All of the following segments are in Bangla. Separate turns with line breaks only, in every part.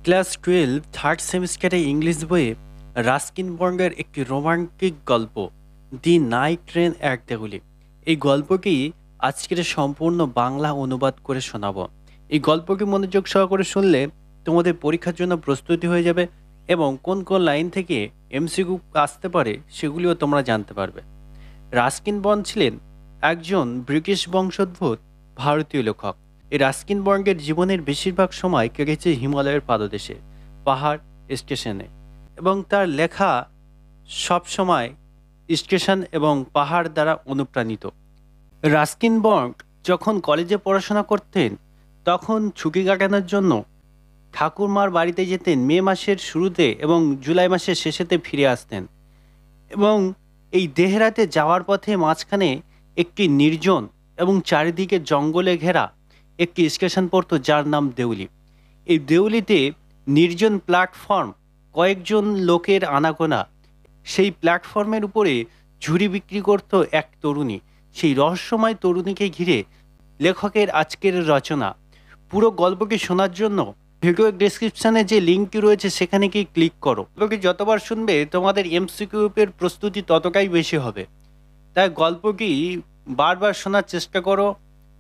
ক্লাস 12 থার্ড সেমিস্টারে ইংলিশ বইয়ে রাস্কিন বন্ডের একটি রোমান্টিক গল্প the night train at the এই গল্পটি আজকের সম্পূর্ণ বাংলা অনুবাদ করে শোনাবো। এই গল্পটি মনোযোগ সহকারে শুনলে তোমাদের পরীক্ষার জন্য প্রস্তুতি হয়ে যাবে এবং কোন কোন লাইন থেকে এমসিকিউ আসতে পারে সেগুলিও তোমরা জানতে পারবে। রাস্কিন বন্ড ছিলেন একজন ব্রিটিশ বংশোদ্ভূত ভারতীয় লেখক। এই রাস্কিন বন্ডের জীবনের বেশিরভাগ সময় কেটেছে হিমালয়ের পাদদেশে, পাহাড় স্টেশনে, এবং তার লেখা সবসময় স্টেশন এবং পাহাড় দ্বারা অনুপ্রাণিত। রাস্কিন বন্ড যখন কলেজে পড়াশোনা করতেন তখন ছুটি কাটানোর জন্য ঠাকুরমার বাড়িতে যেতেন। মে মাসের শুরুতে এবং জুলাই মাসের শেষেতে ফিরে আসতেন এবং এই দেহরাতে যাওয়ার পথে মাঝখানে একটি নির্জন এবং চারিদিকে জঙ্গলে ঘেরা একটি স্টেশন পড়তো যার নাম দেউলি। এই দেউলিতে নির্জন প্ল্যাটফর্ম, কয়েকজন লোকের আনাগোনা। সেই প্ল্যাটফর্মের উপরে ঝুড়ি বিক্রি করত এক তরুণী। সেই রহস্যময় তরুণীকে ঘিরে লেখকের আজকের রচনা। পুরো গল্পটি শোনার জন্য ভিডিও ডেসক্রিপশনে যে লিঙ্কটি রয়েছে সেখানে গিয়ে ক্লিক করো। গল্পটি যতবার শুনবে তোমাদের এমসিকিউ এর প্রস্তুতি ততটাই বেশি হবে। তাই গল্পটি বারবার শোনার চেষ্টা করো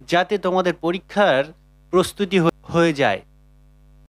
যাতে তোমাদের পরীক্ষার প্রস্তুতি হয়ে যায়।